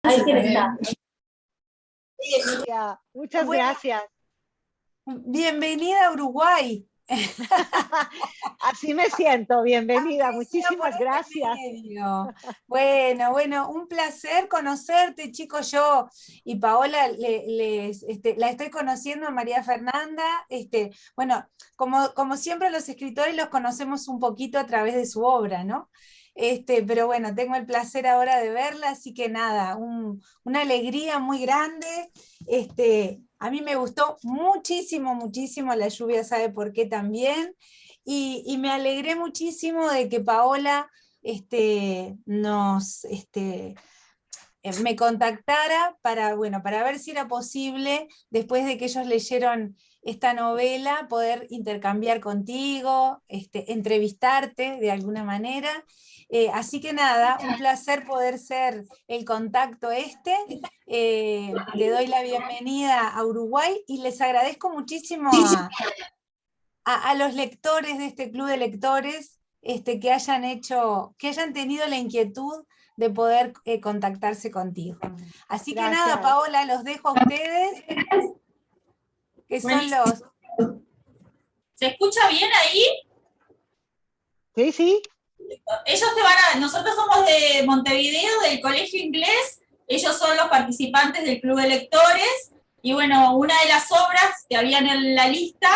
Ahí quién está. Muchas Bueno, gracias. Bienvenida a Uruguay. Así me siento, bienvenida, Aunque sea por muchísimas este gracias. medio. Bueno, un placer conocerte, chicos. Yo y Paola la estoy conociendo a María Fernanda. Bueno, como siempre los escritores los conocemos un poquito a través de su obra, ¿no? Pero bueno, tengo el placer ahora de verla, así que nada, una alegría muy grande. A mí me gustó muchísimo, muchísimo La lluvia sabe por qué también. Y me alegré muchísimo de que Paola me contactara para ver si era posible, después de que ellos leyeron esta novela, poder intercambiar contigo, entrevistarte de alguna manera. Así que nada, un placer poder ser el contacto le doy la bienvenida a Uruguay y les agradezco muchísimo a los lectores de este club de lectores que hayan tenido la inquietud de poder contactarse contigo. Así que Gracias. nada, Paola, los dejo a ustedes, que son los... ¿Se escucha bien ahí? Sí, sí. Nosotros somos de Montevideo, del Colegio Inglés, ellos son los participantes del Club de Lectores, y bueno, una de las obras que habían en la lista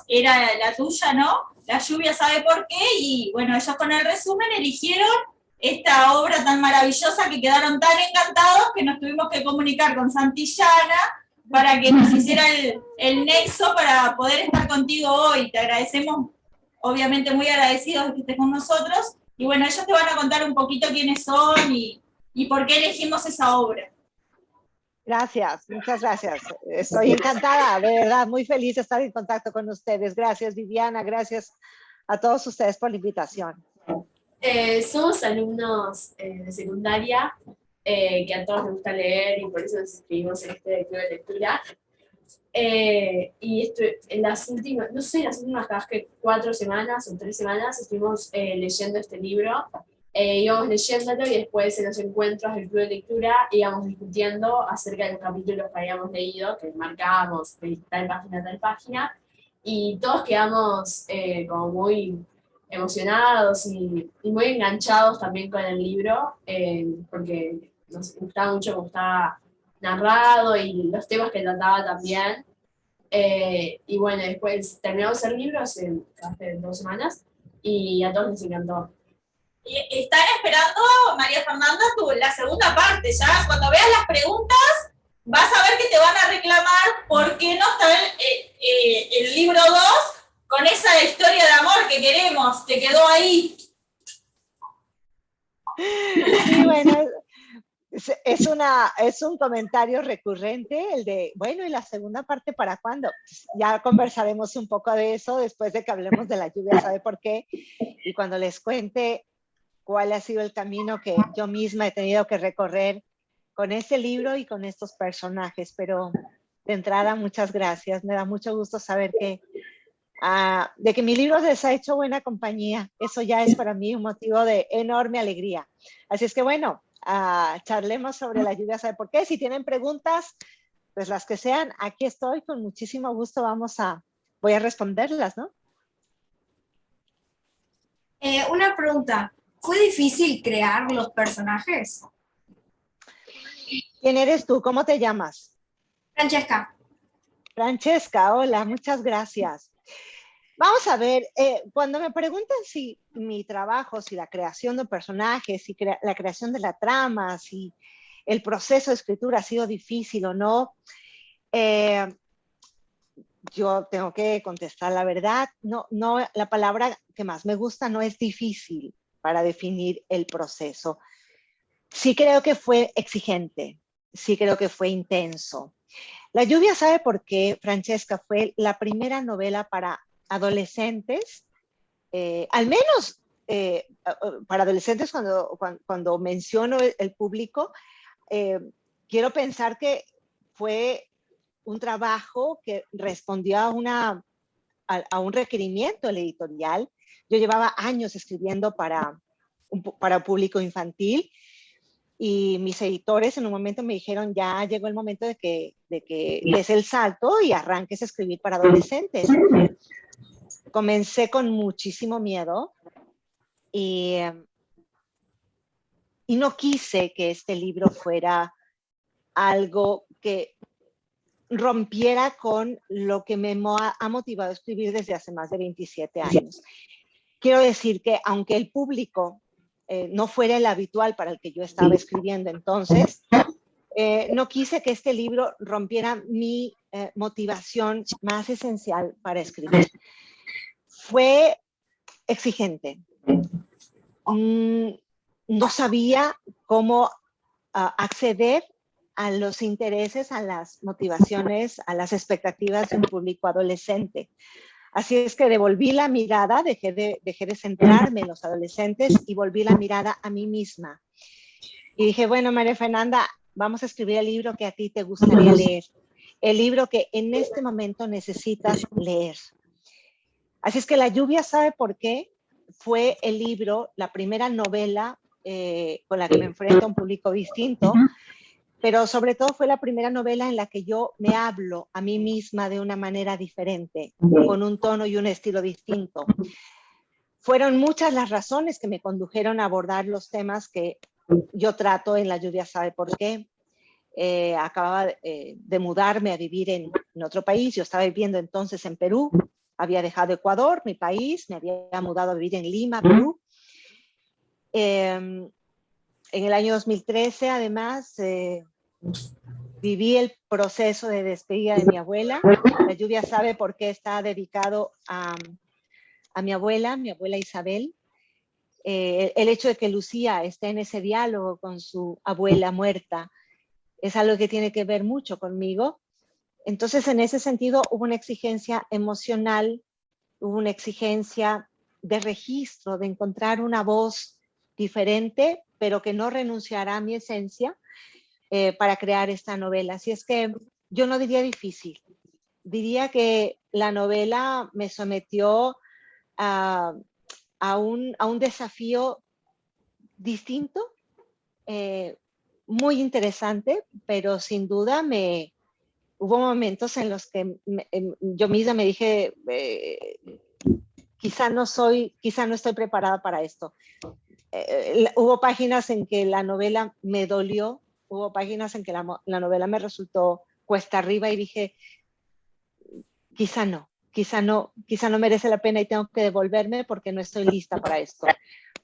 era la tuya, ¿no? La lluvia sabe por qué, y bueno, ellos con el resumen eligieron esta obra tan maravillosa que quedaron tan encantados que nos tuvimos que comunicar con Santillana para que nos hiciera el nexo para poder estar contigo hoy. Te agradecemos, obviamente muy agradecidos de que estés con nosotros, y bueno, ellos te van a contar un poquito quiénes son y por qué elegimos esa obra. Gracias, muchas gracias. Estoy encantada, de verdad, muy feliz de estar en contacto con ustedes. Gracias, Viviana, gracias a todos ustedes por la invitación. Somos alumnos de secundaria que a todos nos gusta leer y por eso nos inscribimos en este club de lectura. Y en las últimas, no sé, las últimas capaz que 4 semanas o 3 semanas estuvimos leyendo este libro. Íbamos leyéndolo y después en los encuentros del club de lectura íbamos discutiendo acerca de los capítulos que habíamos leído, que marcábamos de tal página, y todos quedamos como muy emocionados y muy enganchados también con el libro, porque nos gustaba mucho cómo estaba narrado y los temas que trataba también. Y bueno, después terminamos el libro hace 2 semanas y a todos nos encantó. Y están esperando, María Fernanda, la segunda parte. Ya cuando veas las preguntas, vas a ver que te van a reclamar por qué no está el libro 2 con esa historia de amor que queremos. Te quedó ahí. Sí, bueno, es un comentario recurrente el de, bueno, ¿y la segunda parte para cuándo? Ya conversaremos un poco de eso después de que hablemos de La lluvia sabe por qué, y cuando les cuente cuál ha sido el camino que yo misma he tenido que recorrer con este libro y con estos personajes. Pero de entrada, muchas gracias. Me da mucho gusto saber de que mi libro les ha hecho buena compañía. Eso ya es para mí un motivo de enorme alegría. Así es que bueno, charlemos sobre La lluvia sabe por qué. Si tienen preguntas, pues las que sean, aquí estoy con muchísimo gusto. Voy a responderlas, ¿no? Una pregunta, ¿fue difícil crear los personajes? ¿Quién eres tú? ¿Cómo te llamas? Francesca. Francesca, hola, muchas gracias. Vamos a ver, cuando me preguntan si mi trabajo, si la creación de personajes, si la creación de la trama, si el proceso de escritura ha sido difícil o no, yo tengo que contestar la verdad. No, la palabra que más me gusta no es difícil para definir el proceso. Sí creo que fue exigente, sí creo que fue intenso. La lluvia sabe por qué, Francesca, fue la primera novela para adolescentes, al menos para adolescentes cuando menciono el público, quiero pensar que fue un trabajo que respondió a un requerimiento del editorial. Yo llevaba años escribiendo para un público infantil Y mis editores en un momento me dijeron, ya llegó el momento de que des el salto y arranques a escribir para adolescentes. Comencé con muchísimo miedo y no quise que este libro fuera algo que rompiera con lo que me ha motivado a escribir desde hace más de 27 años. Quiero decir que aunque el público no fuera el habitual para el que yo estaba escribiendo entonces, no quise que este libro rompiera mi motivación más esencial para escribir. Fue exigente. No sabía cómo acceder a los intereses, a las motivaciones, a las expectativas de un público adolescente. Así es que devolví la mirada, dejé de centrarme en los adolescentes y volví la mirada a mí misma. Y dije, bueno, María Fernanda, vamos a escribir el libro que a ti te gustaría leer, el libro que en este momento necesitas leer. Así es que La lluvia sabe por qué fue el libro, la primera novela con la que me enfrento a un público distinto, pero sobre todo fue la primera novela en la que yo me hablo a mí misma de una manera diferente, con un tono y un estilo distinto. Fueron muchas las razones que me condujeron a abordar los temas que yo trato en La lluvia sabe por qué. Acababa de mudarme a vivir en otro país. Yo estaba viviendo entonces en Perú. Había dejado Ecuador, mi país. Me había mudado a vivir en Lima, Perú. En el año 2013, además, viví el proceso de despedida de mi abuela. La lluvia sabe por qué está dedicado a mi abuela Isabel. El hecho de que Lucía esté en ese diálogo con su abuela muerta es algo que tiene que ver mucho conmigo. Entonces, en ese sentido, hubo una exigencia emocional, hubo una exigencia de registro, de encontrar una voz diferente, pero que no renunciará a mi esencia para crear esta novela. Así es que yo no diría difícil, diría que la novela me sometió a un desafío distinto, muy interesante, pero sin duda hubo momentos en los que yo misma me dije, quizá no estoy preparada para esto. Hubo páginas en que la novela me dolió, hubo páginas en que la novela me resultó cuesta arriba y dije, quizá no merece la pena y tengo que devolverme porque no estoy lista para esto.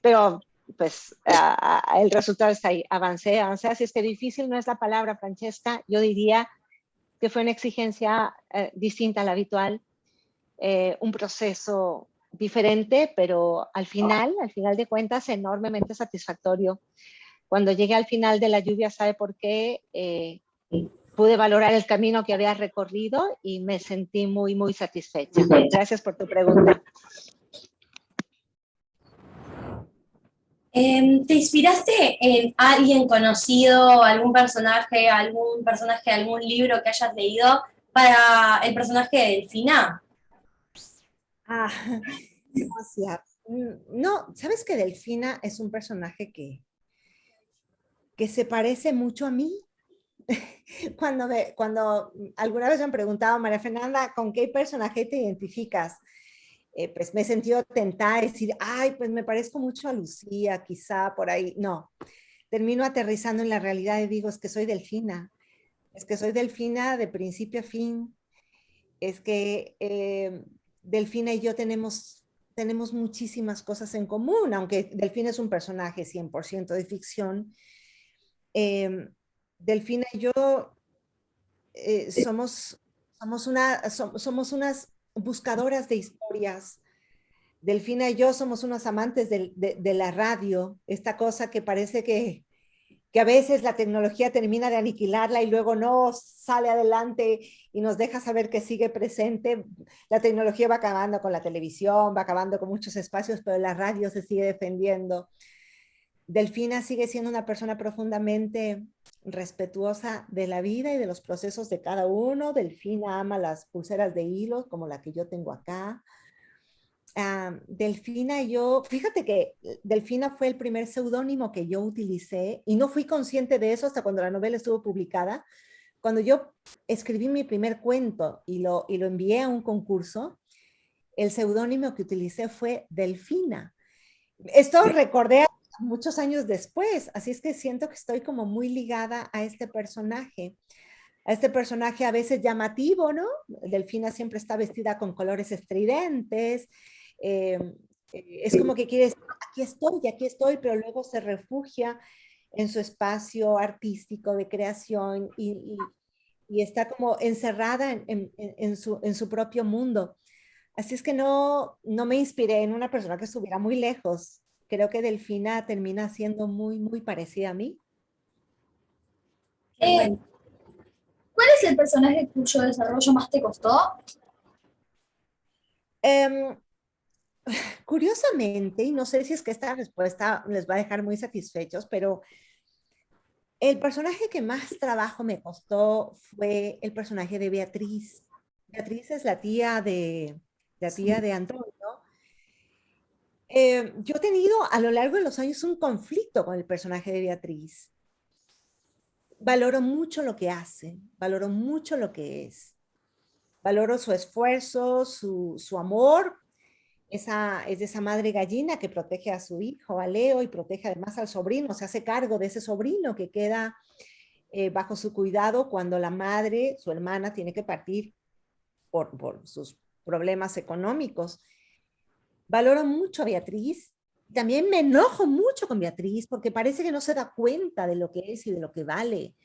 Pero pues el resultado está ahí, avancé, así es que difícil no es la palabra, Francesca. Yo diría que fue una exigencia distinta a la habitual, un proceso diferente, pero al final de cuentas, enormemente satisfactorio. Cuando llegué al final de La lluvia sabe por qué, pude valorar el camino que había recorrido y me sentí muy, muy satisfecha. Gracias por tu pregunta. ¿Te inspiraste en alguien conocido, algún personaje de algún libro que hayas leído para el personaje de Delfina? Gracias. No, ¿sabes que Delfina es un personaje que se parece mucho a mí? Cuando alguna vez me han preguntado, María Fernanda, ¿con qué personaje te identificas? Pues me he sentido tentada a decir, ay, pues me parezco mucho a Lucía, quizá por ahí. No, termino aterrizando en la realidad y digo, es que soy Delfina. Es que soy Delfina de principio a fin. Es que Delfina y yo tenemos muchísimas cosas en común, aunque Delfina es un personaje 100% de ficción. Delfina y yo somos unas buscadoras de historias. Delfina y yo somos unos amantes de la radio, esta cosa que parece que a veces la tecnología termina de aniquilarla y luego no sale adelante y nos deja saber que sigue presente. La tecnología va acabando con la televisión, va acabando con muchos espacios, pero la radio se sigue defendiendo. Delfina sigue siendo una persona profundamente respetuosa de la vida y de los procesos de cada uno. Delfina ama las pulseras de hilo, como la que yo tengo acá. Delfina, fíjate que Delfina fue el primer seudónimo que yo utilicé y no fui consciente de eso hasta cuando la novela estuvo publicada. Cuando yo escribí mi primer cuento y lo envié a un concurso, el seudónimo que utilicé fue Delfina. Esto recordé muchos años después, así es que siento que estoy como muy ligada a este personaje a veces llamativo, ¿no? Delfina siempre está vestida con colores estridentes, eh, es como que quiere decir, aquí estoy, pero luego se refugia en su espacio artístico de creación y está como encerrada en su propio mundo. Así es que no me inspiré en una persona que estuviera muy lejos. Creo que Delfina termina siendo muy, muy parecida a mí. Eh, ¿Cuál es el personaje cuyo desarrollo más te costó? Em, Curiosamente, y no sé si es que esta respuesta les va a dejar muy satisfechos, pero el personaje que más trabajo me costó fue el personaje de Beatriz. Beatriz es la tía de Antonio. Yo he tenido a lo largo de los años un conflicto con el personaje de Beatriz. Valoro mucho lo que hace, valoro mucho lo que es. Valoro su esfuerzo, su amor. Es de esa madre gallina que protege a su hijo, a Leo, y protege además al sobrino, se hace cargo de ese sobrino que queda bajo su cuidado cuando la madre, su hermana, tiene que partir por sus problemas económicos. Valoro mucho a Beatriz. También me enojo mucho con Beatriz porque parece que no se da cuenta de lo que es y de lo que vale.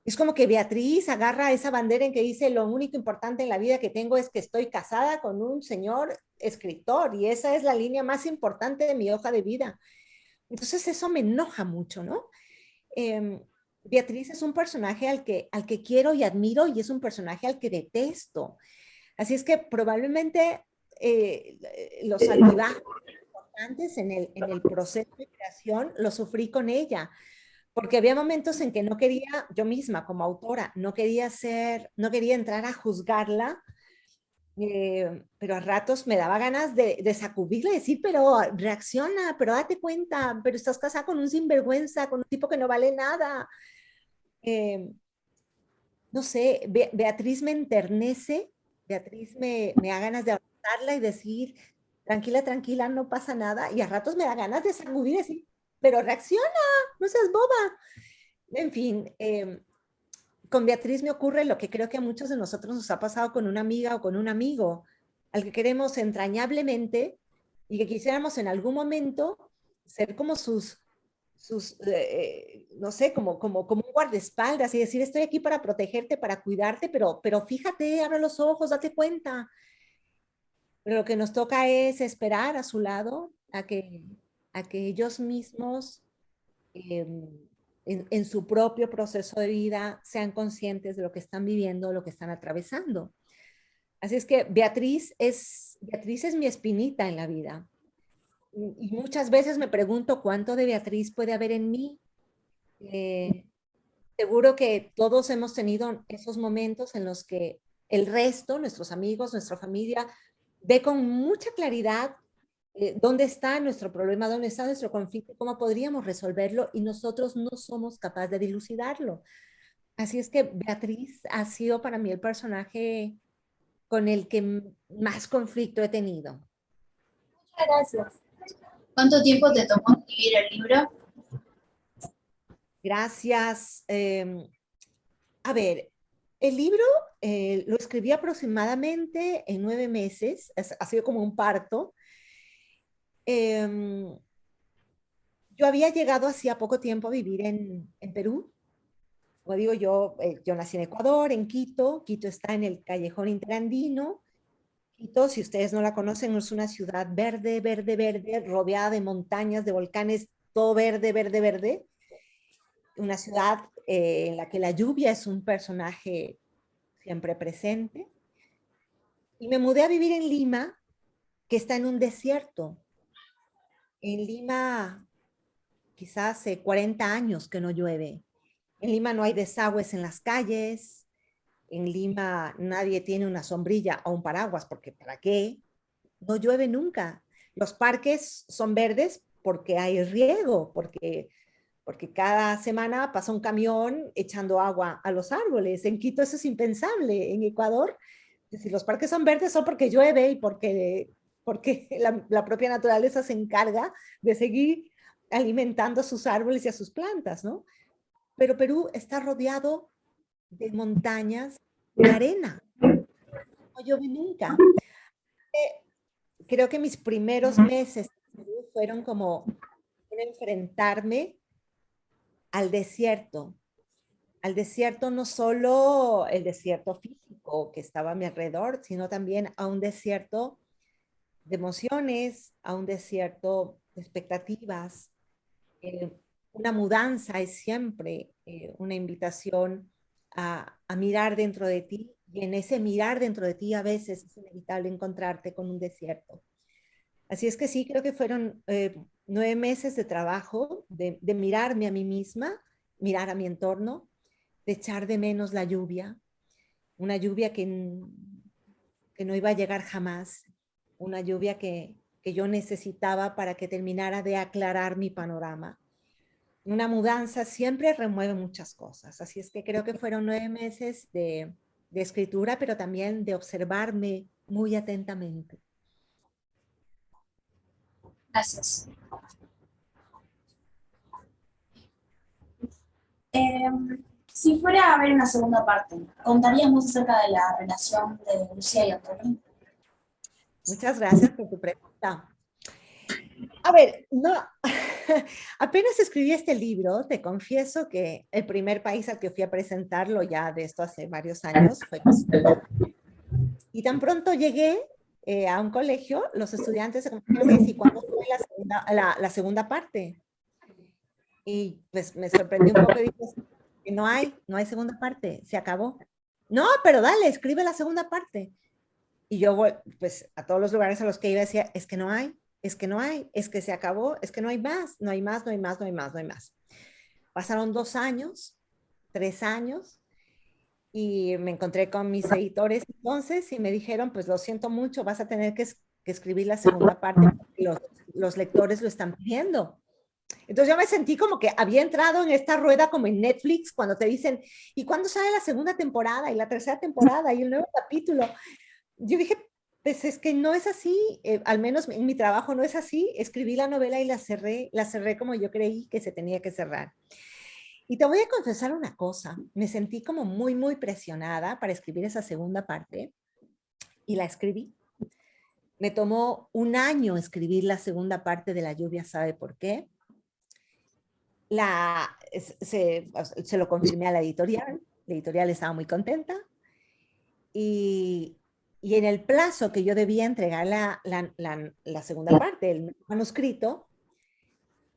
Es como que Beatriz agarra esa bandera en que dice lo único importante en la vida que tengo es que estoy casada con un señor escritor y esa es la línea más importante de mi hoja de vida. Entonces eso me enoja mucho, ¿no? Beatriz es un personaje al que quiero y admiro y es un personaje al que detesto. Así es que probablemente los altibajos importantes en el proceso de creación los sufrí con ella porque había momentos en que no quería, yo misma como autora, no quería entrar a juzgarla, pero a ratos me daba ganas de sacudirla y decir, pero reacciona, pero date cuenta, pero estás casada con un sinvergüenza, con un tipo que no vale nada. Eh, no sé, Beatriz me enternece, Beatriz me da ganas de abrazarla y decir, tranquila, tranquila, no pasa nada, y a ratos me da ganas de sacudir y decir, pero reacciona, no seas boba. En fin, con Beatriz me ocurre lo que creo que a muchos de nosotros nos ha pasado con una amiga o con un amigo, al que queremos entrañablemente y que quisiéramos en algún momento ser como no sé, como un guardaespaldas y decir, estoy aquí para protegerte, para cuidarte, pero fíjate, abre los ojos, date cuenta. Pero lo que nos toca es esperar a su lado a que ellos mismos eh, en su propio proceso de vida sean conscientes de lo que están viviendo, lo que están atravesando. Así es que Beatriz es mi espinita en la vida. Y muchas veces me pregunto cuánto de Beatriz puede haber en mí. Seguro que todos hemos tenido esos momentos en los que el resto, nuestros amigos, nuestra familia, ve con mucha claridad dónde está nuestro problema, dónde está nuestro conflicto, cómo podríamos resolverlo y nosotros no somos capaces de dilucidarlo. Así es que Beatriz ha sido para mí el personaje con el que más conflicto he tenido. Muchas gracias. ¿Cuánto tiempo te tomó escribir el libro? Gracias. A ver, el libro lo escribí aproximadamente en 9 meses, ha sido como un parto. Yo había llegado hacía poco tiempo a vivir en Perú. Como digo, yo nací en Ecuador, en Quito. Quito está en el callejón interandino. Quito, si ustedes no la conocen, es una ciudad verde, verde, verde, rodeada de montañas, de volcanes, todo verde, verde, verde. Una ciudad en la que la lluvia es un personaje siempre presente. Y me mudé a vivir en Lima, que está en un desierto. En Lima, quizás hace 40 años que no llueve. En Lima no hay desagües en las calles. En Lima nadie tiene una sombrilla o un paraguas, porque ¿para qué? no llueve nunca. Los parques son verdes porque hay riego, porque cada semana pasa un camión echando agua a los árboles. En Quito eso es impensable. En Ecuador, si los parques son verdes son porque llueve y porque la propia naturaleza se encarga de seguir alimentando a sus árboles y a sus plantas, ¿no? Pero Perú está rodeado de montañas, de arena. No llueve nunca. Creo que mis primeros meses fueron como enfrentarme al desierto no solo el desierto físico que estaba a mi alrededor, sino también a un desierto de emociones, a un desierto de expectativas. Una mudanza es siempre una invitación a mirar dentro de ti, y en ese mirar dentro de ti a veces es inevitable encontrarte con un desierto. Así es que sí, creo que fueron 9 meses de trabajo, de mirarme a mí misma, mirar a mi entorno, de echar de menos la lluvia, una lluvia que no iba a llegar jamás, una lluvia que yo necesitaba para que terminara de aclarar mi panorama. Una mudanza siempre remueve muchas cosas, así es que creo que fueron 9 meses de escritura, pero también de observarme muy atentamente. Gracias. Si fuera a haber una segunda parte, ¿contarías más acerca de la relación de Lucía y Antonio? Muchas gracias por tu pregunta. A ver, no, apenas escribí este libro, te confieso que el primer país al que fui a presentarlo, ya de esto hace varios años, fue Costa. Y tan pronto llegué a un colegio, los estudiantes se confundieron y ¿cuándo fue la segunda parte? Y pues me sorprendió un poco y dije, que no hay segunda parte, se acabó. No, pero dale, escribe la segunda parte. Y yo, pues, a todos los lugares a los que iba decía, es que no hay, es que no hay, es que se acabó, es que no hay más, no hay más, no hay más, no hay más, no hay más. Pasaron 2 años, 3 años, y me encontré con mis editores entonces y me dijeron, pues lo siento mucho, vas a tener que escribir la segunda parte porque los lectores lo están pidiendo. Entonces yo me sentí como que había entrado en esta rueda como en Netflix cuando te dicen, ¿y cuándo sale la segunda temporada y la tercera temporada y el nuevo capítulo? Yo dije, pues es que no es así, al menos en mi trabajo no es así. Escribí la novela y la cerré como yo creí que se tenía que cerrar. Y te voy a confesar una cosa, me sentí como muy, muy presionada para escribir esa segunda parte y la escribí. Me tomó 1 año escribir la segunda parte de La lluvia sabe por qué. Se lo confirmé a la editorial estaba muy contenta y en el plazo que yo debía entregar la segunda parte, el manuscrito,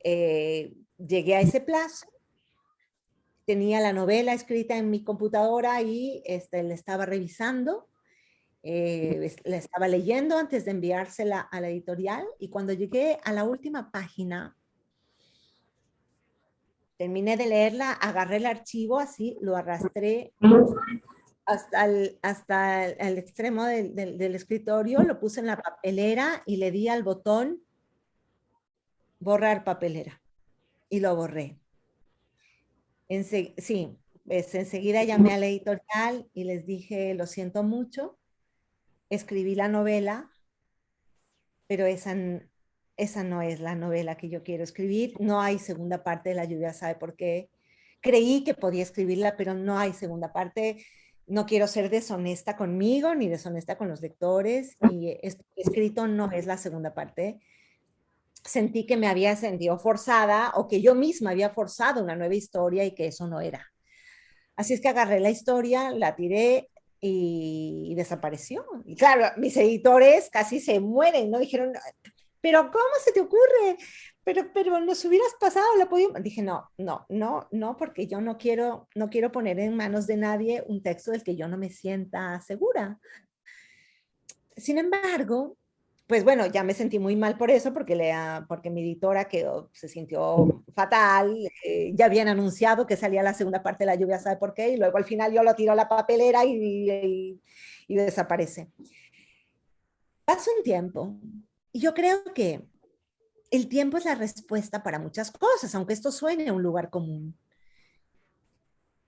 llegué a ese plazo, tenía la novela escrita en mi computadora y la estaba revisando, la estaba leyendo antes de enviársela a la editorial y cuando llegué a la última página, terminé de leerla, agarré el archivo así, lo arrastré hasta el extremo del escritorio, lo puse en la papelera y le di al botón borrar papelera y lo borré. Sí, enseguida llamé a la editorial y les dije, lo siento mucho, escribí la novela, pero esa no es la novela que yo quiero escribir, no hay segunda parte de La lluvia sabe por qué. Creí que podía escribirla, pero no hay segunda parte. No quiero ser deshonesta conmigo ni deshonesta con los lectores y escrito no es la segunda parte. Sentí que me había sentido forzada o que yo misma había forzado una nueva historia y que eso no era. Así es que agarré la historia, la tiré y desapareció. Y claro, mis editores casi se mueren, ¿no? Dijeron, pero ¿cómo se te ocurre? Pero nos hubieras pasado, la podíamos. Dije, no, porque yo no quiero poner en manos de nadie un texto del que yo no me sienta segura. Sin embargo, pues bueno, ya me sentí muy mal por eso, porque mi editora se sintió fatal, ya habían anunciado que salía la segunda parte de La lluvia sabe por qué, y luego al final yo lo tiro a la papelera y desaparece. Pasó un tiempo y yo creo que el tiempo es la respuesta para muchas cosas, aunque esto suene a un lugar común.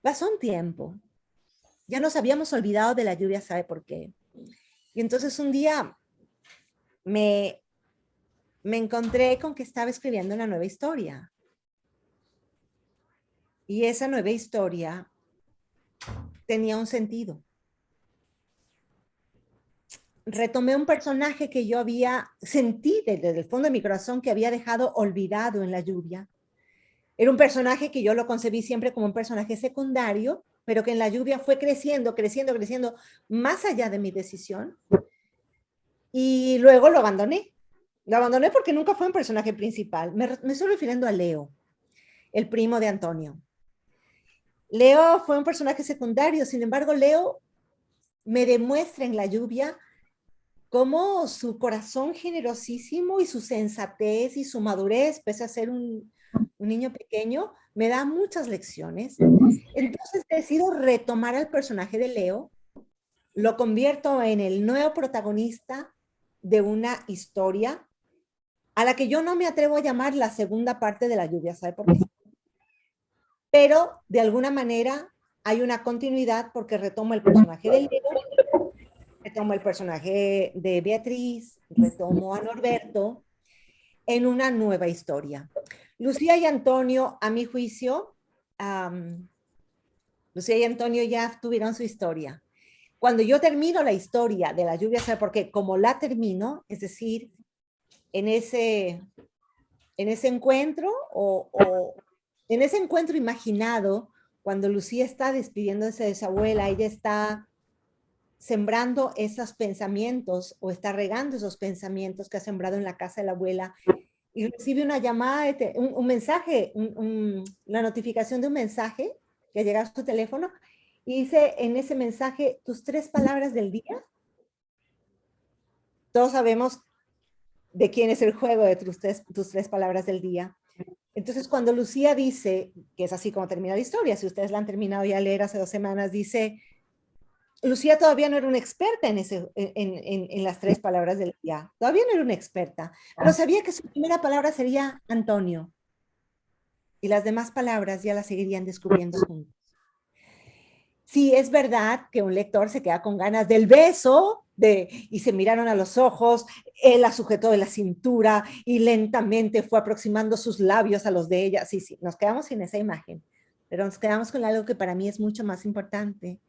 Pasó un tiempo, ya nos habíamos olvidado de la lluvia, ¿sabe por qué? Y entonces un día me encontré con que estaba escribiendo una nueva historia. Y esa nueva historia tenía un sentido. Retomé un personaje que yo sentí desde el fondo de mi corazón que había dejado olvidado en la lluvia. Era un personaje que yo lo concebí siempre como un personaje secundario, pero que en la lluvia fue creciendo, creciendo, creciendo, más allá de mi decisión. Y luego lo abandoné. Lo abandoné porque nunca fue un personaje principal. Me estoy refiriendo a Leo, el primo de Antonio. Leo fue un personaje secundario, sin embargo, Leo me demuestra en la lluvia cómo su corazón generosísimo y su sensatez y su madurez, pese a ser un niño pequeño, me da muchas lecciones. Entonces decido retomar al personaje de Leo, lo convierto en el nuevo protagonista de una historia a la que yo no me atrevo a llamar la segunda parte de la lluvia, ¿sabe por qué? Pero de alguna manera hay una continuidad porque retomo el personaje de Leo, retomo el personaje de Beatriz, retomo a Norberto en una nueva historia. Lucía y Antonio, a mi juicio, Lucía y Antonio ya tuvieron su historia. Cuando yo termino la historia de la lluvia, ¿sabe por qué? Como la termino, es decir, en ese encuentro en ese encuentro imaginado, cuando Lucía está despidiéndose de su abuela, ella está sembrando esos pensamientos o está regando esos pensamientos que ha sembrado en la casa de la abuela y recibe una llamada, un mensaje, la notificación de un mensaje que llega a su teléfono y dice en ese mensaje tus 3 palabras del día. Todos sabemos de quién es el juego de tus tres palabras del día. Entonces, cuando Lucía dice, que es así como termina la historia, si ustedes la han terminado ya a leer hace 2 semanas, dice, Lucía todavía no era una experta en las 3 palabras del día, todavía no era una experta, pero sabía que su primera palabra sería Antonio, y las demás palabras ya las seguirían descubriendo juntos. Sí, es verdad que un lector se queda con ganas del beso, y se miraron a los ojos, él la sujetó de la cintura y lentamente fue aproximando sus labios a los de ella. Sí, sí, nos quedamos sin esa imagen, pero nos quedamos con algo que para mí es mucho más importante,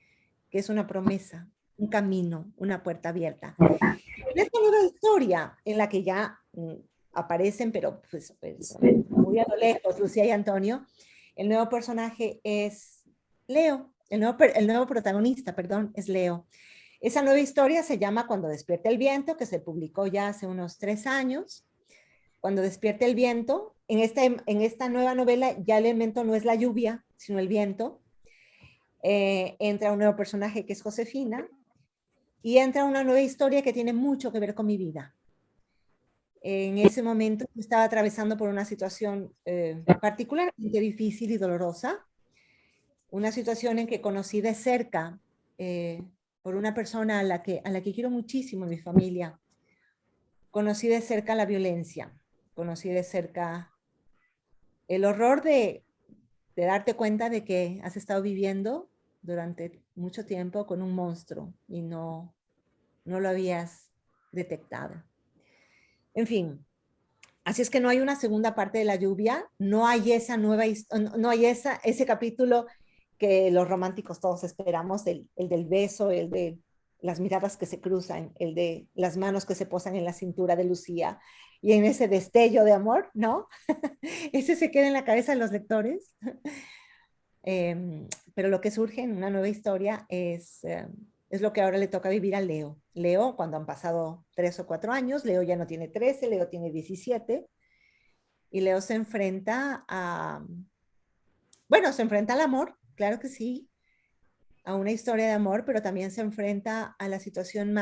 que es una promesa, un camino, una puerta abierta. En esta nueva historia, en la que ya aparecen, pero pues muy a lo lejos, Lucía y Antonio, el nuevo personaje es Leo, el nuevo protagonista, perdón, es Leo. Esa nueva historia se llama Cuando despierte el viento, que se publicó ya hace unos 3 años. Cuando despierte el viento, en esta nueva novela ya el elemento no es la lluvia, sino el viento. Entra un nuevo personaje que es Josefina y entra una nueva historia que tiene mucho que ver con mi vida. En ese momento estaba atravesando por una situación particularmente difícil y dolorosa, una situación en que conocí de cerca por una persona a la que quiero muchísimo en mi familia. Conocí de cerca la violencia, conocí de cerca el horror de darte cuenta de que has estado viviendo durante mucho tiempo con un monstruo y no lo habías detectado. En fin, así es que no hay una segunda parte de la lluvia, no hay esa no hay ese capítulo que los románticos todos esperamos, el del beso, el de las miradas que se cruzan, el de las manos que se posan en la cintura de Lucía y en ese destello de amor, ¿no? Ese se queda en la cabeza de los lectores. Pero lo que surge en una nueva historia es lo que ahora le toca vivir a Leo. Leo, cuando han pasado 3 o 4 años, Leo ya no tiene 13, Leo tiene 17, y Leo se enfrenta se enfrenta al amor, claro que sí, a una historia de amor, pero también se enfrenta a la situación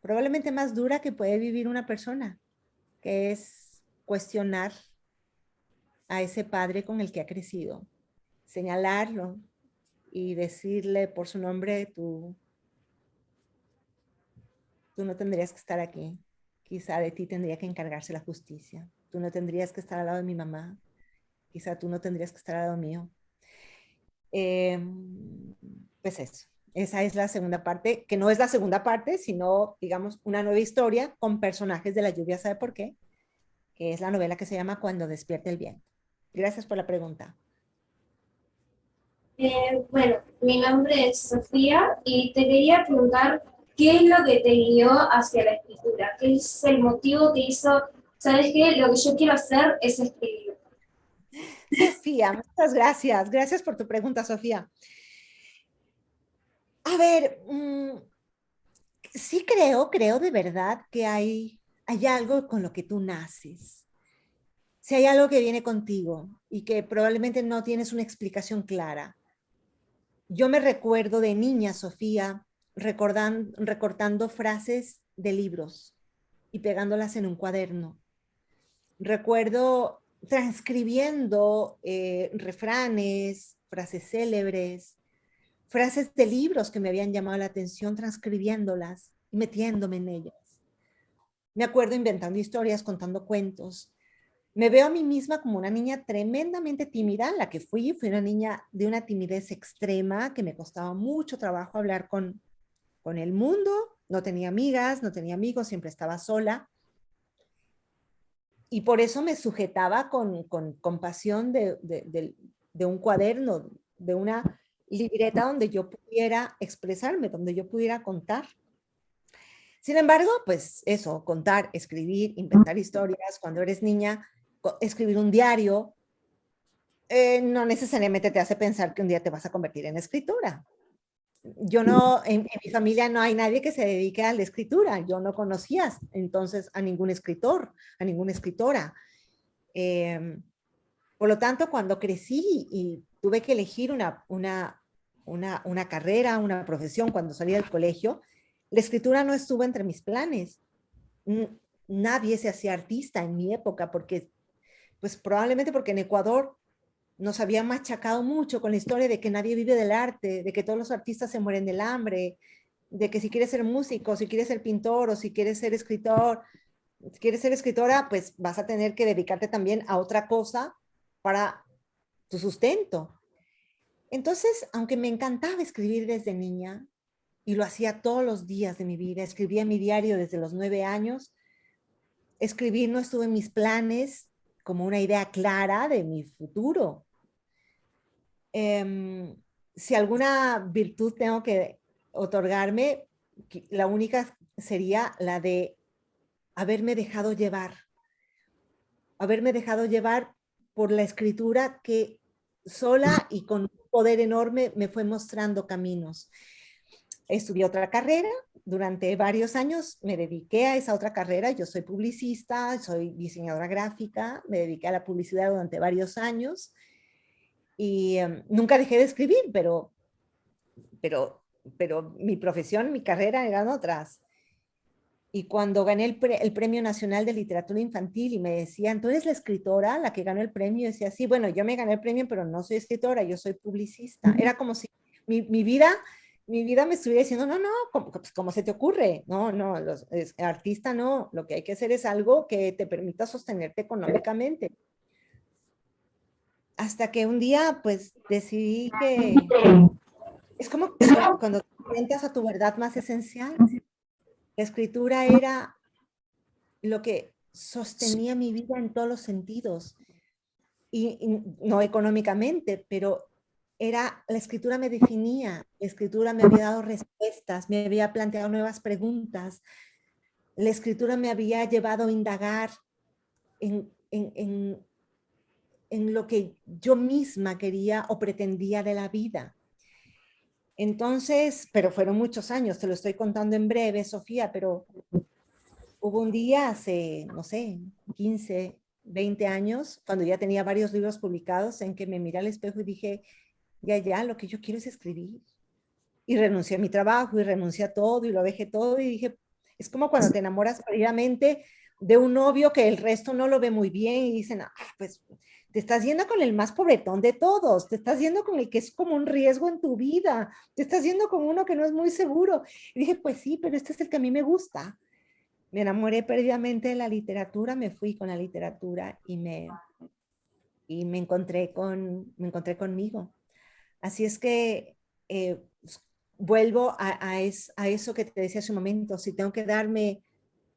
probablemente más dura que puede vivir una persona, que es cuestionar a ese padre con el que ha crecido, señalarlo y decirle por su nombre, tú tú no tendrías que estar aquí. Quizá de ti tendría que encargarse la justicia. Tú no tendrías que estar al lado de mi mamá. Quizá tú no tendrías que estar al lado mío. Pues eso. Esa es la segunda parte, que no es la segunda parte, sino, digamos, una nueva historia con personajes de La lluvia sabe por qué, que es la novela que se llama Cuando despierte el viento. Gracias por la pregunta. Bueno, mi nombre es Sofía y te quería preguntar qué es lo que te guió hacia la escritura, qué es el motivo que hizo, ¿sabes qué? Lo que yo quiero hacer es escribir. Sofía, muchas gracias. Gracias por tu pregunta, Sofía. A ver, sí creo de verdad que hay algo con lo que tú naces. Si hay algo que viene contigo y que probablemente no tienes una explicación clara. Yo me recuerdo de niña, Sofía, recortando frases de libros y pegándolas en un cuaderno. Recuerdo transcribiendo refranes, frases célebres, frases de libros que me habían llamado la atención, transcribiéndolas y metiéndome en ellas. Me acuerdo inventando historias, contando cuentos. Me veo a mí misma como una niña tremendamente tímida, la que fui una niña de una timidez extrema, que me costaba mucho trabajo hablar con el mundo, no tenía amigas, no tenía amigos, siempre estaba sola. Y por eso me sujetaba con pasión de un cuaderno, de una libreta donde yo pudiera expresarme, donde yo pudiera contar. Sin embargo, pues eso, contar, escribir, inventar historias, cuando eres niña, escribir un diario, no necesariamente te hace pensar que un día te vas a convertir en escritora. Yo no, en mi familia no hay nadie que se dedique a la escritura. Yo no conocía entonces a ningún escritor, a ninguna escritora. Por lo tanto, cuando crecí y tuve que elegir una carrera, una profesión cuando salí del colegio, la escritura no estuvo entre mis planes. Nadie se hacía artista en mi época porque, pues probablemente porque en Ecuador nos habían machacado mucho con la historia de que nadie vive del arte, de que todos los artistas se mueren del hambre, de que si quieres ser músico, si quieres ser pintor o si quieres ser escritor, si quieres ser escritora, pues vas a tener que dedicarte también a otra cosa para tu sustento. Entonces, aunque me encantaba escribir desde niña, y lo hacía todos los días de mi vida, escribía mi diario desde los 9 años, escribir no estuvo en mis planes como una idea clara de mi futuro. Si alguna virtud tengo que otorgarme, la única sería la de haberme dejado llevar por la escritura que sola y con un poder enorme me fue mostrando caminos. Estudié otra carrera, durante varios años me dediqué a esa otra carrera, yo soy publicista, soy diseñadora gráfica, me dediqué a la publicidad durante varios años y nunca dejé de escribir, pero mi profesión, mi carrera eran otras. Y cuando gané el Premio Nacional de Literatura Infantil y me decían, ¿tú eres la escritora, la que ganó el premio? Y decía, sí, bueno, yo me gané el premio, pero no soy escritora, yo soy publicista. Era como si mi vida me estuviera diciendo, no, ¿cómo se te ocurre? No, artista no, lo que hay que hacer es algo que te permita sostenerte económicamente. Hasta que un día, pues, decidí que es como cuando te enfrentas a tu verdad más esencial. La escritura era lo que sostenía mi vida en todos los sentidos, y no económicamente, pero la escritura me definía, la escritura me había dado respuestas, me había planteado nuevas preguntas, la escritura me había llevado a indagar en lo que yo misma quería o pretendía de la vida. Entonces, pero fueron muchos años, te lo estoy contando en breve, Sofía, pero hubo un día hace, no sé, 15, 20 años, cuando ya tenía varios libros publicados, en que me miré al espejo y dije, ya, lo que yo quiero es escribir. Y renuncié a mi trabajo y renuncié a todo y lo dejé todo y dije, es como cuando te enamoras perdidamente de un novio que el resto no lo ve muy bien y dicen, ah, pues te estás yendo con el más pobretón de todos, te estás yendo con el que es como un riesgo en tu vida, te estás yendo con uno que no es muy seguro. Y dije, pues sí, pero este es el que a mí me gusta. Me enamoré perdidamente de la literatura, me fui con la literatura y me encontré conmigo. Así es que vuelvo a eso que te decía hace un momento, si tengo que darme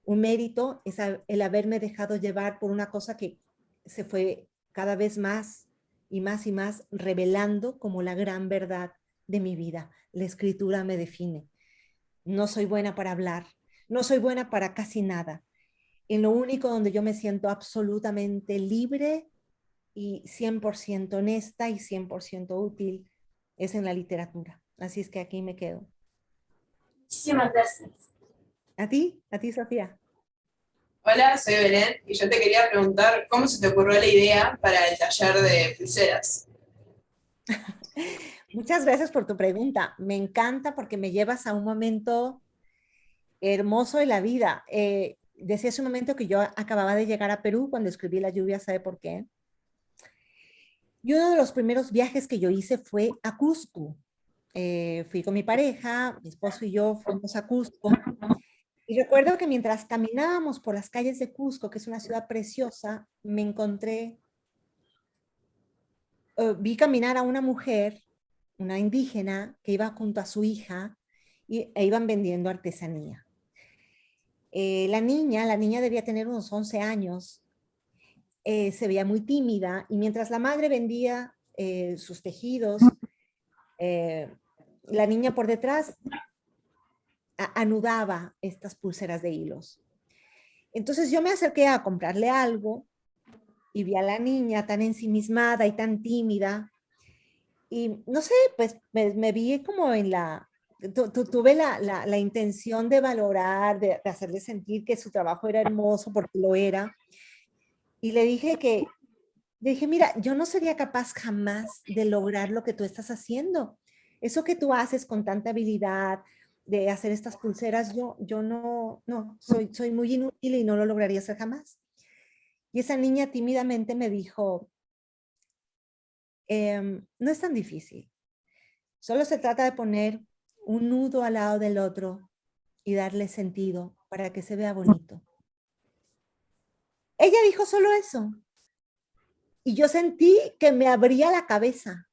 un mérito, es el haberme dejado llevar por una cosa que se fue cada vez más y más y más revelando como la gran verdad de mi vida. La escritura me define. No soy buena para hablar, no soy buena para casi nada. En lo único donde yo me siento absolutamente libre y 100% honesta y 100% útil es en la literatura. Así es que aquí me quedo. Muchísimas gracias. A ti, Sofía. Hola, soy Belén y yo te quería preguntar cómo se te ocurrió la idea para el taller de pulseras. Muchas gracias por tu pregunta. Me encanta porque me llevas a un momento hermoso de la vida. Decía hace un momento que yo acababa de llegar a Perú cuando escribí La lluvia, ¿sabe por qué? Y uno de los primeros viajes que yo hice fue a Cusco. Fui con mi pareja, mi esposo y yo fuimos a Cusco. Y recuerdo que mientras caminábamos por las calles de Cusco, que es una ciudad preciosa, me encontré, vi caminar a una mujer, una indígena, que iba junto a su hija e iban vendiendo artesanía. La niña debía tener unos 11 años, se veía muy tímida y mientras la madre vendía sus tejidos, la niña por detrás anudaba estas pulseras de hilos. Entonces yo me acerqué a comprarle algo y vi a la niña tan ensimismada y tan tímida y no sé, pues me vi como en tuve la intención de valorar, de hacerle sentir que su trabajo era hermoso porque lo era. Y le dije, mira, yo no sería capaz jamás de lograr lo que tú estás haciendo. Eso que tú haces con tanta habilidad de hacer estas pulseras, yo no, soy muy inútil y no lo lograría hacer jamás. Y esa niña tímidamente me dijo, no es tan difícil. Solo se trata de poner un nudo al lado del otro y darle sentido para que se vea bonito. Ella dijo solo eso. Y yo sentí que me abría la cabeza.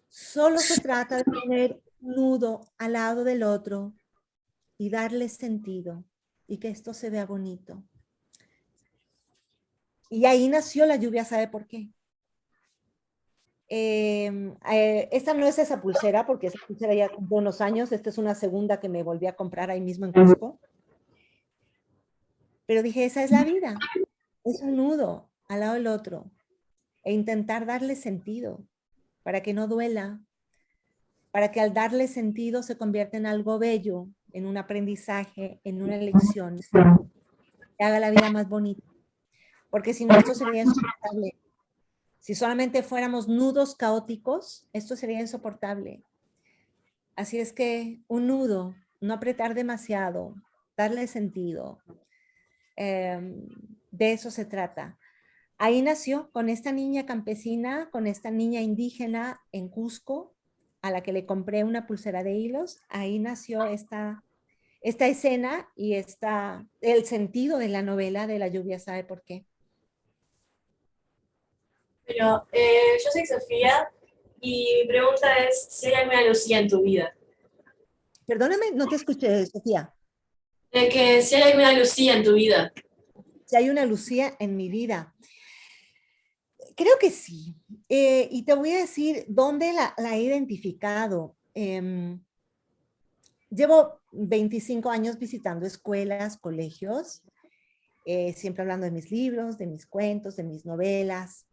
Solo se trata de poner un nudo al lado del otro y darle sentido y que esto se vea bonito. Y ahí nació La lluvia, ¿sabe por qué? Esta no es esa pulsera, porque esa pulsera ya cumplió unos años. Esta es una segunda que me volví a comprar ahí mismo en Cusco. Pero dije, esa es la vida. Es un nudo al lado del otro. E intentar darle sentido para que no duela, para que al darle sentido se convierta en algo bello, en un aprendizaje, en una lección, que haga la vida más bonita. Porque si no, esto sería insoportable. Si solamente fuéramos nudos caóticos, esto sería insoportable. Así es que un nudo, no apretar demasiado, darle sentido. De eso se trata. Ahí nació con esta niña campesina, con esta niña indígena en Cusco, a la que le compré una pulsera de hilos. Ahí nació esta escena y el sentido de la novela de La lluvia, ¿sabe por qué? Pero yo soy Sofía y mi pregunta es si hay alguna Lucía en tu vida. Perdóname, no te escuché, Sofía. Que si hay alguna Lucía en tu vida. Si hay una Lucía en mi vida. Creo que sí. Y te voy a decir dónde la he identificado. Llevo 25 años visitando escuelas, colegios, siempre hablando de mis libros, de mis cuentos, de mis novelas.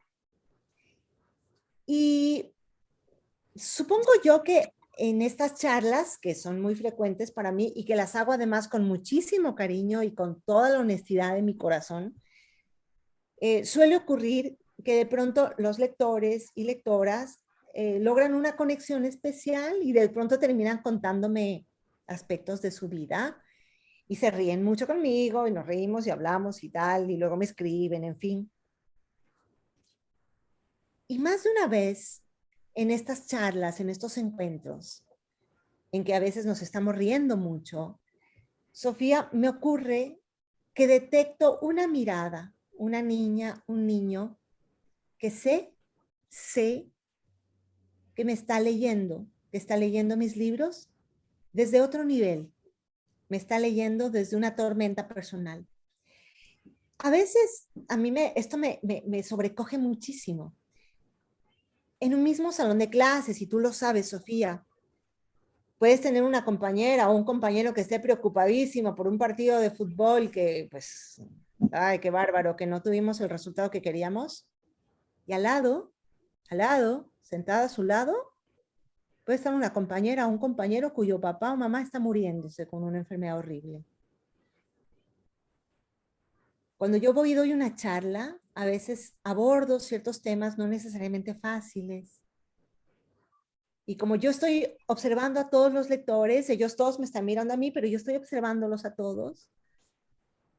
Y supongo yo que en estas charlas, que son muy frecuentes para mí y que las hago además con muchísimo cariño y con toda la honestidad de mi corazón, suele ocurrir que de pronto los lectores y lectoras logran una conexión especial y de pronto terminan contándome aspectos de su vida Y se ríen mucho conmigo y nos reímos y hablamos y tal, y luego me escriben, en fin. Y más de una vez, en estas charlas, en estos encuentros, en que a veces nos estamos riendo mucho, Sofía, me ocurre que detecto una mirada, una niña, un niño, que sé que me está leyendo, que está leyendo mis libros desde otro nivel, me está leyendo desde una tormenta personal. A veces a mí esto me sobrecoge muchísimo. En un mismo salón de clases, y tú lo sabes, Sofía, puedes tener una compañera o un compañero que esté preocupadísimo por un partido de fútbol que, pues, ay, qué bárbaro, que no tuvimos el resultado que queríamos. Y al lado, sentada a su lado, puede estar una compañera o un compañero cuyo papá o mamá está muriéndose con una enfermedad horrible. Cuando yo voy y doy una charla, a veces abordo ciertos temas no necesariamente fáciles. Y como yo estoy observando a todos los lectores, ellos todos me están mirando a mí, pero yo estoy observándolos a todos,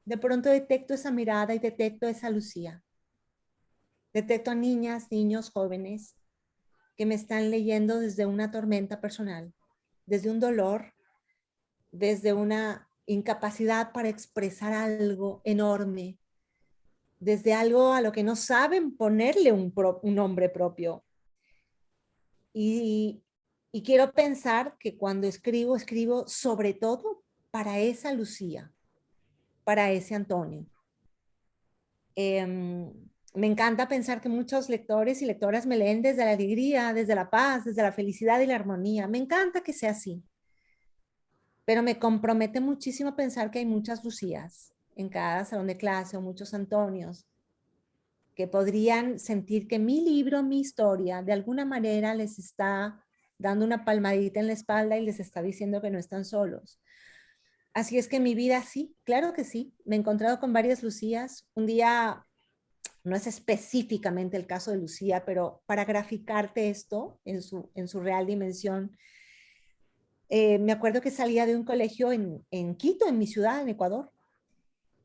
de pronto detecto esa mirada y detecto esa Lucía. Detecto a niñas, niños, jóvenes que me están leyendo desde una tormenta personal, desde un dolor, desde una incapacidad para expresar algo enorme, desde algo a lo que no saben ponerle un nombre propio. Y quiero pensar que cuando escribo sobre todo para esa Lucía, para ese Antonio. Me encanta pensar que muchos lectores y lectoras me leen desde la alegría, desde la paz, desde la felicidad y la armonía. Me encanta que sea así. Pero me compromete muchísimo pensar que hay muchas Lucías en cada salón de clase o muchos Antonios que podrían sentir que mi libro, mi historia, de alguna manera les está dando una palmadita en la espalda y les está diciendo que no están solos. Así es que mi vida sí, claro que sí. Me he encontrado con varias Lucías. Un día, no es específicamente el caso de Lucía, pero para graficarte esto en su real dimensión, me acuerdo que salía de un colegio en Quito, en mi ciudad, en Ecuador.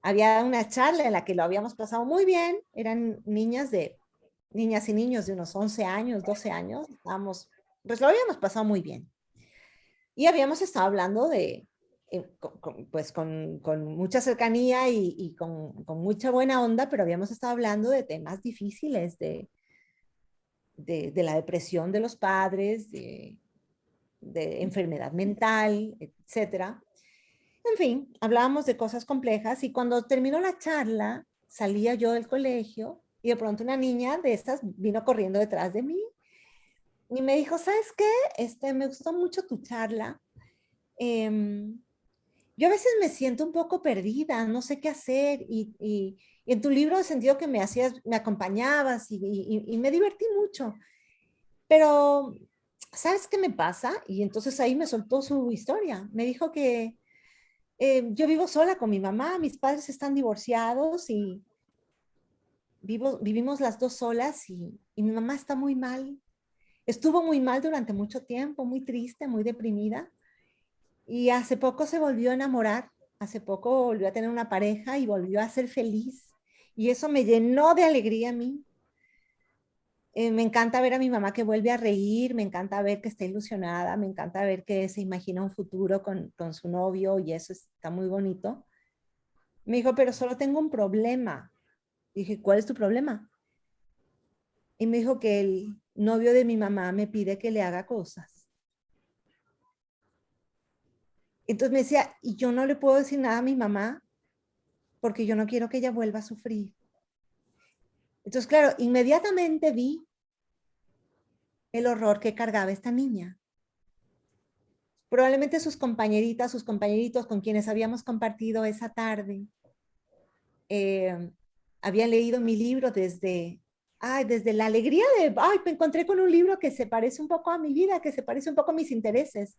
Había una charla en la que lo habíamos pasado muy bien. Eran niñas y niños de unos 11 años, 12 años. Pues lo habíamos pasado muy bien. Y habíamos estado hablando con mucha cercanía y con mucha buena onda, pero habíamos estado hablando de temas difíciles, de la depresión de los padres, de enfermedad mental, etcétera. En fin, hablábamos de cosas complejas y cuando terminó la charla, salía yo del colegio y de pronto una niña de estas vino corriendo detrás de mí y me dijo, ¿sabes qué? Me gustó mucho tu charla. Yo a veces me siento un poco perdida, no sé qué hacer y en tu libro he sentido que me acompañabas y me divertí mucho. Pero, ¿sabes qué me pasa? Y entonces ahí me soltó su historia. Me dijo que yo vivo sola con mi mamá, mis padres están divorciados y vivimos las dos solas y mi mamá está muy mal. Estuvo muy mal durante mucho tiempo, muy triste, muy deprimida. Y hace poco se volvió a enamorar, hace poco volvió a tener una pareja y volvió a ser feliz. Y eso me llenó de alegría a mí. Me encanta ver a mi mamá que vuelve a reír, me encanta ver que está ilusionada, me encanta ver que se imagina un futuro con su novio y eso está muy bonito. Me dijo, pero solo tengo un problema. Dije, ¿cuál es tu problema? Y me dijo que el novio de mi mamá me pide que le haga cosas. Entonces me decía, y yo no le puedo decir nada a mi mamá porque yo no quiero que ella vuelva a sufrir. Entonces, claro, inmediatamente vi el horror que cargaba esta niña. Probablemente sus compañeritas, sus compañeritos con quienes habíamos compartido esa tarde, habían leído mi libro desde la alegría de, me encontré con un libro que se parece un poco a mi vida, que se parece un poco a mis intereses.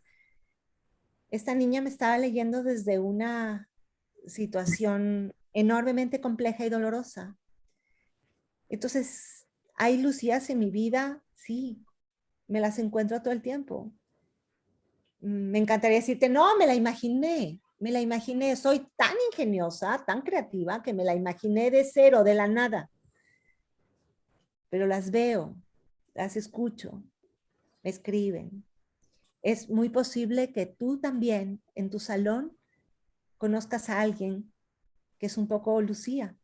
Esta niña me estaba leyendo desde una situación enormemente compleja y dolorosa. Entonces, hay Lucías en mi vida, sí, me las encuentro todo el tiempo. Me encantaría decirte, no, me la imaginé. Me la imaginé, soy tan ingeniosa, tan creativa, que me la imaginé de cero, de la nada. Pero las veo, las escucho, me escriben. Es muy posible que tú también en tu salón conozcas a alguien que es un poco Lucía,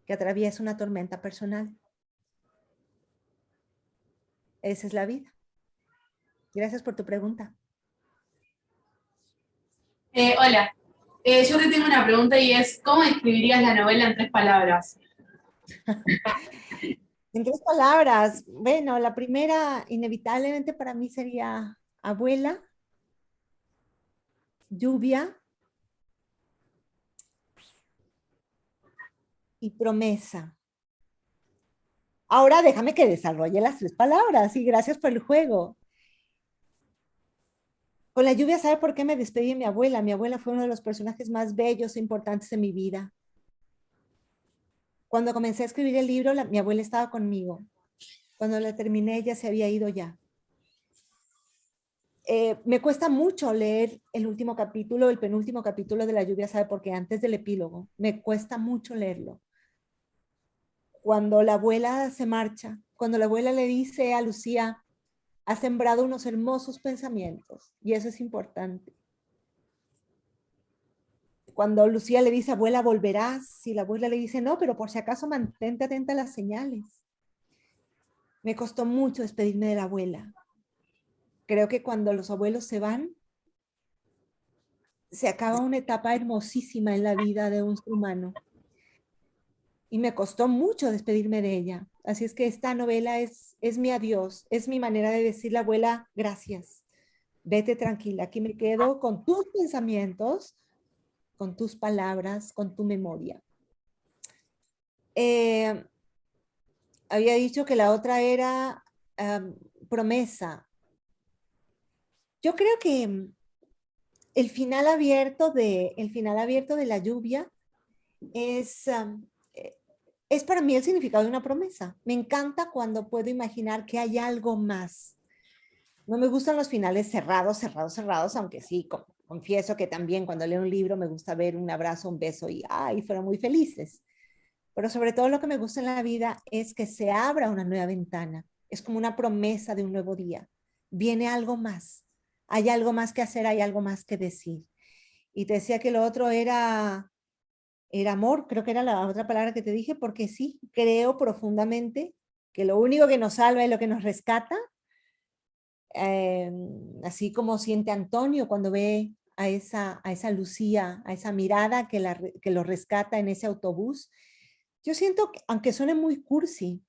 que atraviesa una tormenta personal. Esa es la vida. Gracias por tu pregunta. Hola, yo te tengo una pregunta y es, ¿cómo describirías la novela en 3 palabras? En 3 palabras, bueno, la primera inevitablemente para mí sería abuela, lluvia y promesa. Ahora déjame que desarrolle las 3 palabras y gracias por el juego. Con la lluvia, ¿sabe por qué me despedí de mi abuela? Mi abuela fue uno de los personajes más bellos e importantes de mi vida. Cuando comencé a escribir el libro, mi abuela estaba conmigo. Cuando la terminé, ella se había ido ya. Me cuesta mucho leer el último capítulo, el penúltimo capítulo de La lluvia, ¿sabe por qué? Antes del epílogo. Me cuesta mucho leerlo. Cuando la abuela se marcha, cuando la abuela le dice a Lucía, ha sembrado unos hermosos pensamientos, y eso es importante. Cuando Lucía le dice, abuela, volverás, y la abuela le dice, no, pero por si acaso mantente atenta a las señales. Me costó mucho despedirme de la abuela. Creo que cuando los abuelos se van, se acaba una etapa hermosísima en la vida de un ser humano. Y me costó mucho despedirme de ella. Así es que esta novela es mi adiós, es mi manera de decirle, abuela, gracias. Vete tranquila, aquí me quedo con tus pensamientos, con tus palabras, con tu memoria. Había dicho que la otra era promesa. Yo creo que el final abierto de La lluvia es para mí el significado de una promesa. Me encanta cuando puedo imaginar que hay algo más. No me gustan los finales cerrados, aunque sí, confieso que también cuando leo un libro me gusta ver un abrazo, un beso y fueron muy felices. Pero sobre todo lo que me gusta en la vida es que se abra una nueva ventana. Es como una promesa de un nuevo día. Viene algo más. Hay algo más que hacer, hay algo más que decir. Y te decía que lo otro era amor, creo que era la otra palabra que te dije, porque sí, creo profundamente que lo único que nos salva y lo que nos rescata, así como siente Antonio cuando ve a esa Lucía, a esa mirada que lo rescata en ese autobús, yo siento, aunque suene muy cursi,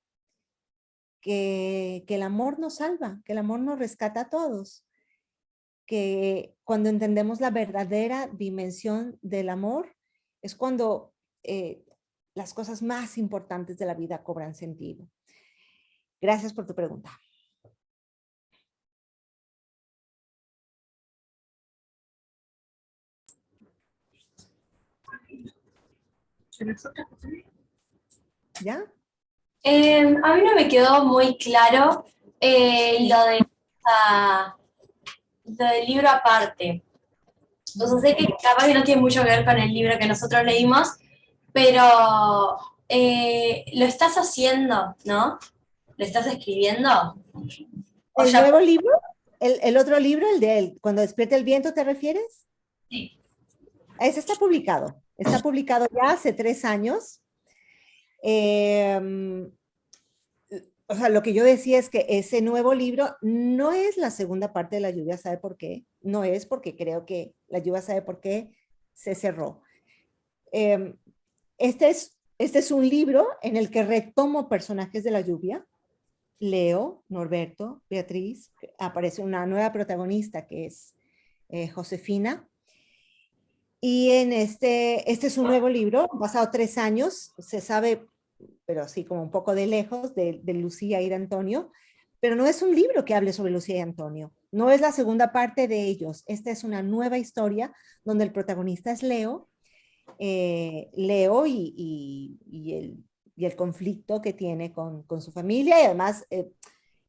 que el amor nos salva, que el amor nos rescata a todos, que cuando entendemos la verdadera dimensión del amor, es cuando las cosas más importantes de la vida cobran sentido. Gracias por tu pregunta. ¿Ya? A mí no me quedó muy claro lo del libro aparte. O sea, sé que capaz que no tiene mucho que ver con el libro que nosotros leímos, pero lo estás haciendo, ¿no? ¿Lo estás escribiendo? ¿El nuevo libro? ¿El otro libro, el de Cuando despierte el viento, te refieres? Sí. Ese está publicado ya hace 3 años. O sea, lo que yo decía es que ese nuevo libro no es la segunda parte de La lluvia, ¿sabe por qué? No es porque creo que La lluvia, ¿sabe por qué? Se cerró. Este es un libro en el que retomo personajes de La lluvia. Leo, Norberto, Beatriz, aparece una nueva protagonista que es Josefina. Y en este es un nuevo libro, pasado 3 años, se sabe, pero así como un poco de lejos, de Lucía y de Antonio, pero no es un libro que hable sobre Lucía y Antonio, no es la segunda parte de ellos, esta es una nueva historia donde el protagonista es Leo, y el conflicto que tiene con su familia, y además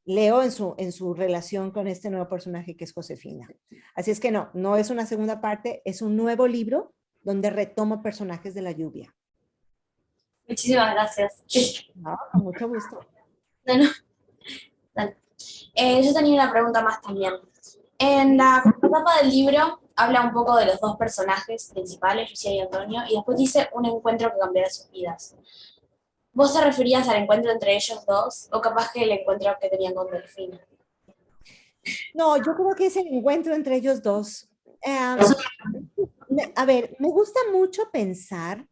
Leo en su relación con este nuevo personaje que es Josefina. Así es que no es una segunda parte, es un nuevo libro donde retomo personajes de la lluvia. Muchísimas gracias. No, con mucho gusto. No, no. Dale. Yo tenía una pregunta más también. En la etapa del libro habla un poco de los dos personajes principales, Lucía y Antonio, y después dice un encuentro que cambiará sus vidas. ¿Vos te referías al encuentro entre ellos dos o capaz que el encuentro que tenían con Delfina? No, yo creo que es el encuentro entre ellos dos. A ver, me gusta mucho pensar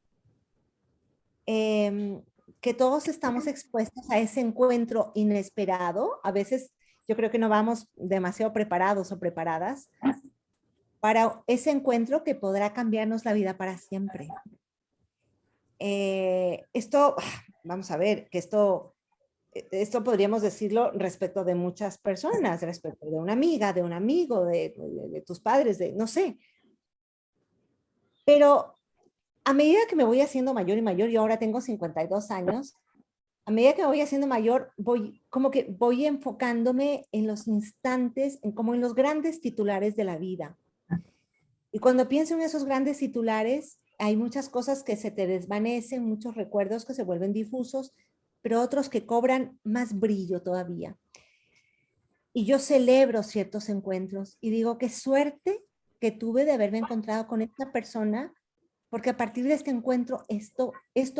que todos estamos expuestos a ese encuentro inesperado. A veces yo creo que no vamos demasiado preparados o preparadas para ese encuentro que podrá cambiarnos la vida para siempre. Vamos a ver, que esto podríamos decirlo respecto de muchas personas, respecto de una amiga, de un amigo, de tus padres, no sé. Pero a medida que me voy haciendo mayor y mayor, yo ahora tengo 52 años, a medida que me voy haciendo mayor, voy enfocándome en los instantes, como en los grandes titulares de la vida. Y cuando pienso en esos grandes titulares, hay muchas cosas que se te desvanecen, muchos recuerdos que se vuelven difusos, pero otros que cobran más brillo todavía. Y yo celebro ciertos encuentros y digo, qué suerte que tuve de haberme encontrado con esta persona, porque a partir de este encuentro esto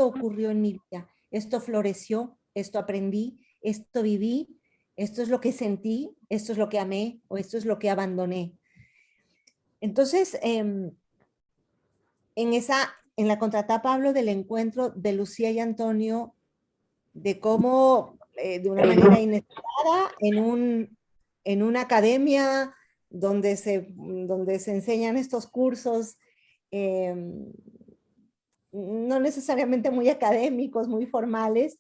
ocurrió en mi vida, esto floreció, esto aprendí, esto viví, esto es lo que sentí, esto es lo que amé o esto es lo que abandoné. Entonces, en la contratapa hablo del encuentro de Lucía y Antonio, de cómo de una manera inesperada en una academia donde se enseñan estos cursos, no necesariamente muy académicos, muy formales,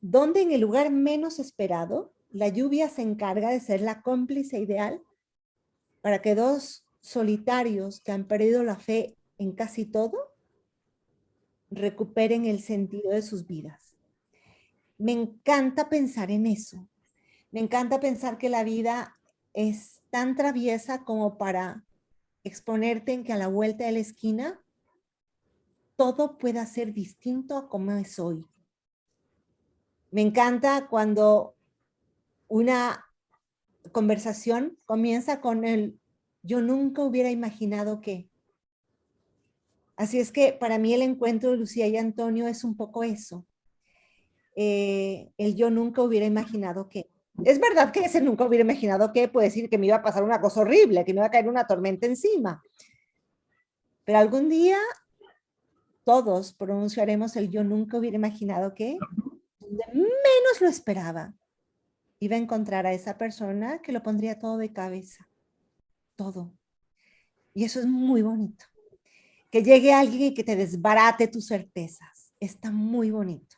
donde en el lugar menos esperado, la lluvia se encarga de ser la cómplice ideal para que dos solitarios que han perdido la fe en casi todo, recuperen el sentido de sus vidas. Me encanta pensar en eso. Me encanta pensar que la vida es tan traviesa como para exponerte en que a la vuelta de la esquina todo pueda ser distinto a como es hoy. Me encanta cuando una conversación comienza con el yo nunca hubiera imaginado que. Así es que para mí el encuentro de Lucía y Antonio es un poco eso. El yo nunca hubiera imaginado que. Es verdad que ese nunca hubiera imaginado que puede decir que me iba a pasar una cosa horrible, que me iba a caer una tormenta encima. Pero algún día todos pronunciaremos el yo nunca hubiera imaginado que, donde menos lo esperaba, iba a encontrar a esa persona que lo pondría todo de cabeza. Todo. Y eso es muy bonito. Que llegue alguien y que te desbarate tus certezas. Está muy bonito.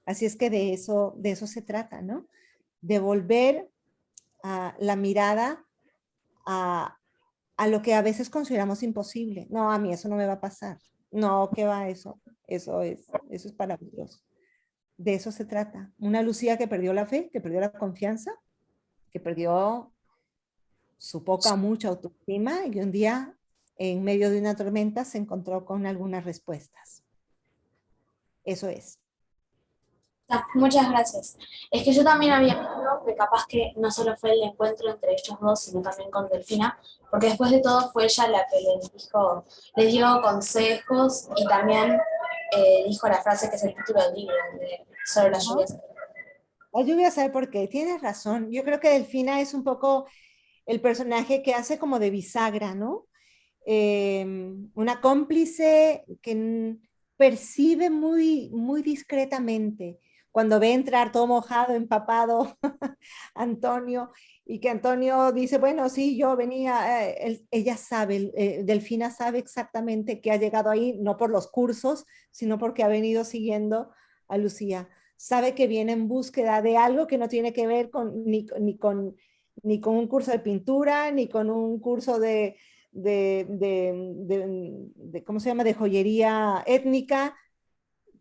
Así es que de eso se trata, ¿no? De volver la mirada a lo que a veces consideramos imposible. No, a mí eso no me va a pasar. No, ¿qué va eso? Eso es maravilloso. De eso se trata. Una Lucía que perdió la fe, que perdió la confianza, que perdió su poca o mucha autoestima y un día en medio de una tormenta se encontró con algunas respuestas. Eso es. Muchas gracias. Es que yo también había visto que capaz que no solo fue el encuentro entre ellos dos, sino también con Delfina, porque después de todo fue ella la que les dio consejos y también dijo la frase que es el título del libro, de Solo la lluvia. La lluvia sabe por qué, tienes razón. Yo creo que Delfina es un poco el personaje que hace como de bisagra, ¿no? Una cómplice que percibe muy, muy discretamente cuando ve entrar todo mojado, empapado Antonio, y que Antonio dice, bueno, sí, yo venía, ella sabe, Delfina sabe exactamente que ha llegado ahí, no por los cursos, sino porque ha venido siguiendo a Lucía. Sabe que viene en búsqueda de algo que no tiene que ver ni con un curso de pintura, ni con un curso ¿cómo se llama?, de joyería étnica.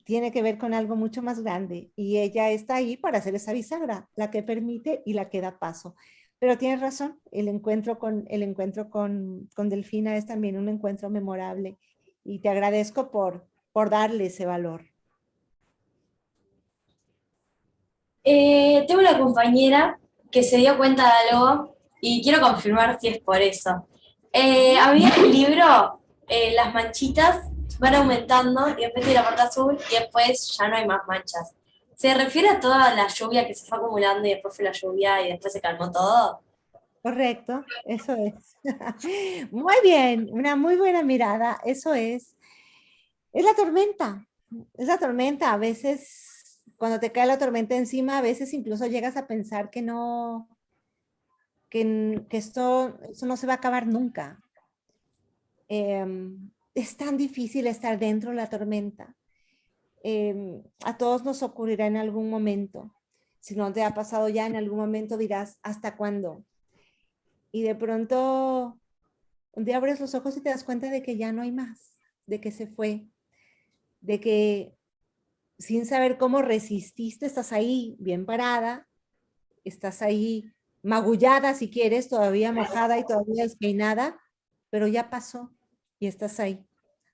tiene que ver con algo mucho más grande y ella está ahí para hacer esa bisagra, la que permite y la que da paso. Pero tienes razón, el encuentro con Delfina es también un encuentro memorable y te agradezco por darle ese valor. Tengo una compañera que se dio cuenta de algo y quiero confirmar si es por eso. Había en el libro, las manchitas van aumentando y después tiene la parte azul y después ya no hay más manchas. ¿Se refiere a toda la lluvia que se fue acumulando y después fue la lluvia y después se calmó todo? Correcto, eso es. Muy bien, una muy buena mirada, eso es. Es la tormenta, a veces cuando te cae la tormenta encima, a veces incluso llegas a pensar que no, que esto no se va a acabar nunca. Es tan difícil estar dentro de la tormenta. A todos nos ocurrirá en algún momento. Si no te ha pasado ya, en algún momento dirás, ¿hasta cuándo? Y de pronto, un día abres los ojos y te das cuenta de que ya no hay más, de que se fue, de que sin saber cómo resististe, estás ahí bien parada, estás ahí magullada si quieres, todavía mojada y todavía despeinada, pero ya pasó y estás ahí.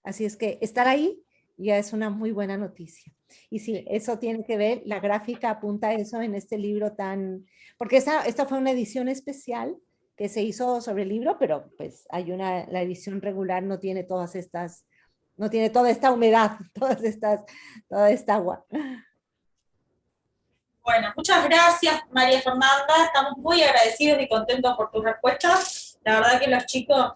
Así es que estar ahí ya es una muy buena noticia. Y sí, eso tiene que ver, la gráfica apunta a eso en este libro tan, porque esta fue una edición especial que se hizo sobre el libro, pero pues la edición regular no tiene todas estas, no tiene toda esta humedad, toda esta agua. Bueno, muchas gracias, María Fernanda. Estamos muy agradecidos y contentos por tus respuestas. La verdad que los chicos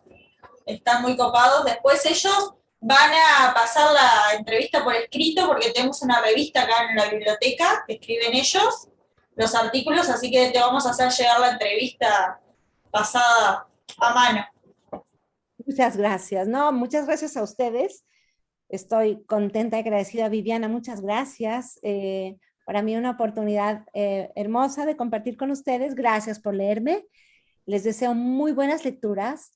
están muy copados. Después ellos van a pasar la entrevista por escrito porque tenemos una revista acá en la biblioteca que escriben ellos, los artículos, así que te vamos a hacer llegar la entrevista pasada a mano. Muchas gracias. No, muchas gracias a ustedes. Estoy contenta y agradecida, Viviana. Muchas gracias. Para mí una oportunidad hermosa de compartir con ustedes. Gracias por leerme. Les deseo muy buenas lecturas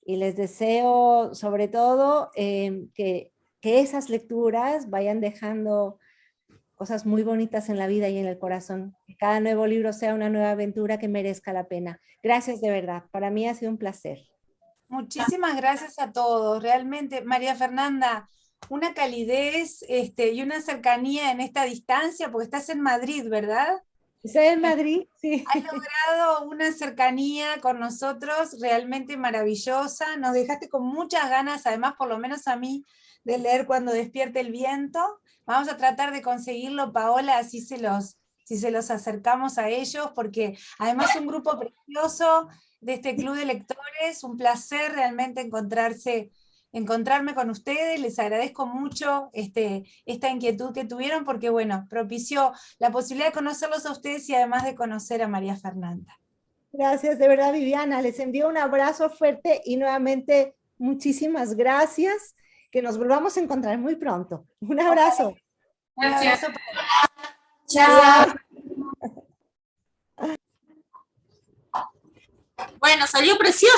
y les deseo sobre todo que esas lecturas vayan dejando cosas muy bonitas en la vida y en el corazón. Que cada nuevo libro sea una nueva aventura que merezca la pena. Gracias de verdad. Para mí ha sido un placer. Muchísimas gracias a todos. Realmente, María Fernanda, una calidez y una cercanía en esta distancia, porque estás en Madrid, ¿verdad? Estoy en Madrid, sí. Has logrado una cercanía con nosotros realmente maravillosa. Nos dejaste con muchas ganas, además, por lo menos a mí, de leer Cuando despierte el viento. Vamos a tratar de conseguirlo, Paola, así se los acercamos a ellos, porque además un grupo precioso de este club de lectores, un placer realmente encontrarme con ustedes. Les agradezco mucho esta inquietud que tuvieron, porque bueno, propició la posibilidad de conocerlos a ustedes y además de conocer a María Fernanda. Gracias, de verdad, Viviana. Les envío un abrazo fuerte y nuevamente muchísimas gracias. Que nos volvamos a encontrar muy pronto. Un abrazo. Un abrazo. Chao. Bueno, salió precioso.